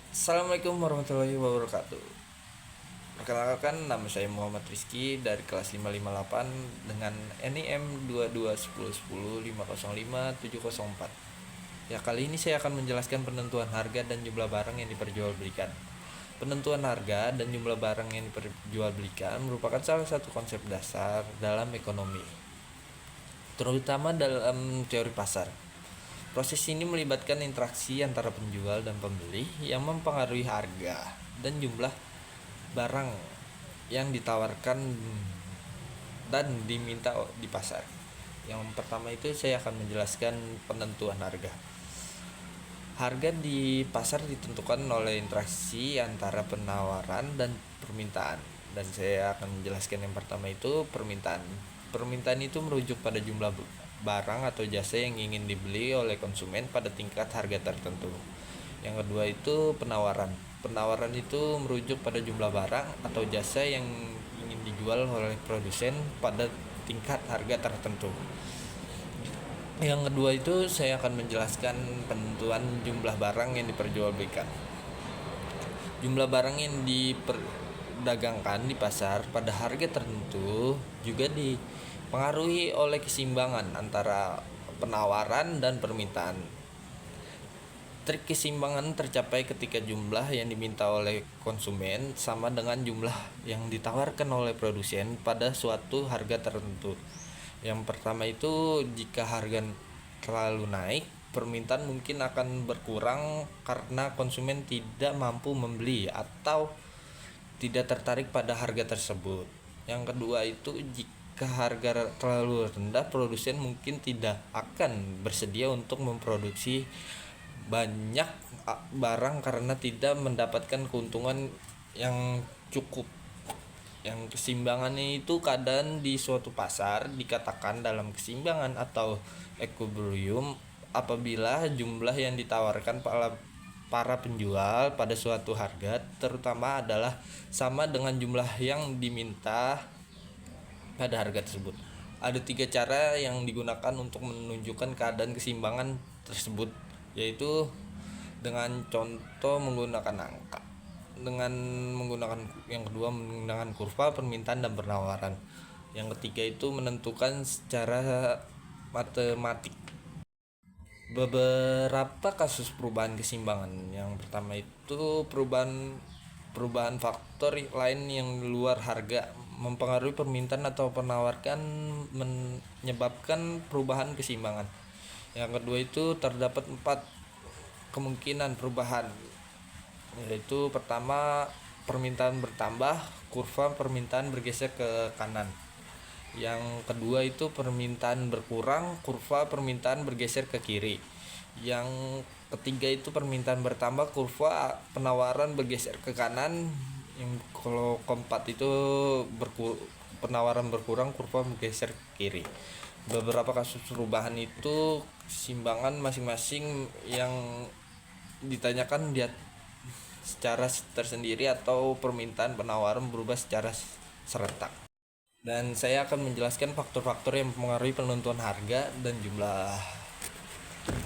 Assalamualaikum warahmatullahi wabarakatuh. Perkenalkan, nama saya Muhammad Rizky dari kelas 558 dengan NIM 221010505704. Ya, kali ini saya akan menjelaskan penentuan harga dan jumlah barang yang diperjualbelikan. Penentuan harga dan jumlah barang yang diperjualbelikan merupakan salah satu konsep dasar dalam ekonomi, terutama dalam teori pasar. Proses ini melibatkan interaksi antara penjual dan pembeli yang mempengaruhi harga dan jumlah barang yang ditawarkan dan diminta di pasar. Yang pertama itu saya akan menjelaskan penentuan harga. Harga di pasar ditentukan oleh interaksi antara penawaran dan permintaan. Dan saya akan menjelaskan yang pertama itu permintaan. Permintaan itu merujuk pada jumlah barang atau jasa yang ingin dibeli oleh konsumen pada tingkat harga tertentu. Yang kedua itu penawaran. Penawaran itu merujuk pada jumlah barang atau jasa yang ingin dijual oleh produsen pada tingkat harga tertentu. Yang kedua itu saya akan menjelaskan penentuan jumlah barang yang diperjualbelikan. Jumlah barang yang diperdagangkan di pasar pada harga tertentu juga dipengaruhi oleh keseimbangan antara penawaran dan permintaan. Trik keseimbangan tercapai ketika jumlah yang diminta oleh konsumen sama dengan jumlah yang ditawarkan oleh produsen pada suatu harga tertentu. Yang pertama itu, jika harga terlalu naik, permintaan mungkin akan berkurang karena konsumen tidak mampu membeli atau tidak tertarik pada harga tersebut. Yang kedua itu, jika harga terlalu rendah, produsen mungkin tidak akan bersedia untuk memproduksi banyak barang karena tidak mendapatkan keuntungan yang cukup. Yang keseimbangannya itu kadang di suatu pasar dikatakan dalam keseimbangan atau equilibrium apabila jumlah yang ditawarkan para penjual pada suatu harga terutama adalah sama dengan jumlah yang diminta pada harga tersebut. Ada tiga cara yang digunakan untuk menunjukkan keadaan keseimbangan tersebut, yaitu dengan contoh menggunakan angka, dengan menggunakan yang kedua menggunakan kurva permintaan dan penawaran, yang ketiga itu menentukan secara matematik. Beberapa kasus perubahan keseimbangan, yang pertama itu perubahan faktor lain yang luar harga mempengaruhi permintaan atau penawarkan menyebabkan perubahan keseimbangan. Yang kedua itu terdapat 4 kemungkinan perubahan, yaitu pertama permintaan bertambah, kurva permintaan bergeser ke kanan. Yang kedua itu permintaan berkurang, kurva permintaan bergeser ke kiri. Yang ketiga itu permintaan bertambah, kurva penawaran bergeser ke kanan. Yang kalau keempat itu penawaran berkurang, kurva bergeser ke kiri. Beberapa kasus perubahan itu keseimbangan masing-masing yang ditanyakan dia secara tersendiri atau permintaan penawaran berubah secara serentak. Dan saya akan menjelaskan faktor-faktor yang mempengaruhi penentuan harga dan jumlah.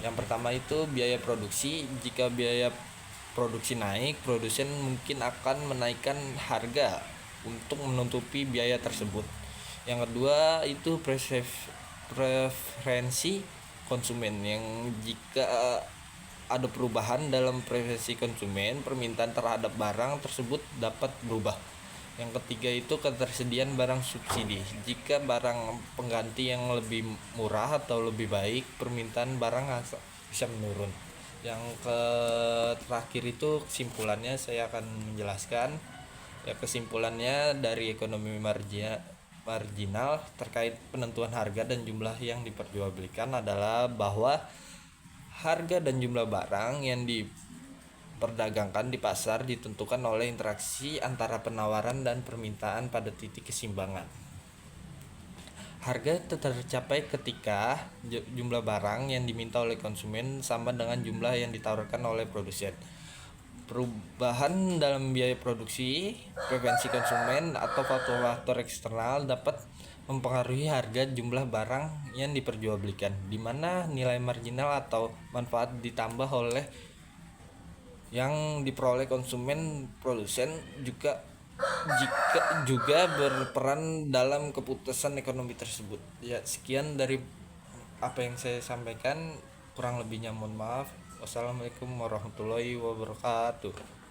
Yang pertama itu biaya produksi. Jika biaya produksi naik, produsen mungkin akan menaikkan harga untuk menutupi biaya tersebut. Yang kedua itu preferensi konsumen, yang jika ada perubahan dalam preferensi konsumen, permintaan terhadap barang tersebut dapat berubah. Yang ketiga itu ketersediaan barang subsidi. Jika barang pengganti yang lebih murah atau lebih baik, permintaan barang bisa menurun. Yang terakhir itu kesimpulannya saya akan menjelaskan. Ya, kesimpulannya dari ekonomi marginal terkait penentuan harga dan jumlah yang diperjualbelikan adalah bahwa harga dan jumlah barang yang diperdagangkan di pasar ditentukan oleh interaksi antara penawaran dan permintaan pada titik keseimbangan. Harga tercapai ketika jumlah barang yang diminta oleh konsumen sama dengan jumlah yang ditawarkan oleh produsen. Perubahan dalam biaya produksi, preferensi konsumen, atau faktor-faktor eksternal dapat mempengaruhi harga jumlah barang yang diperjualbelikan, di mana nilai marginal atau manfaat ditambah oleh yang diperoleh konsumen produsen juga berperan dalam keputusan ekonomi tersebut. Ya, sekian dari apa yang saya sampaikan, kurang lebihnya mohon maaf. Wassalamualaikum warahmatullahi wabarakatuh.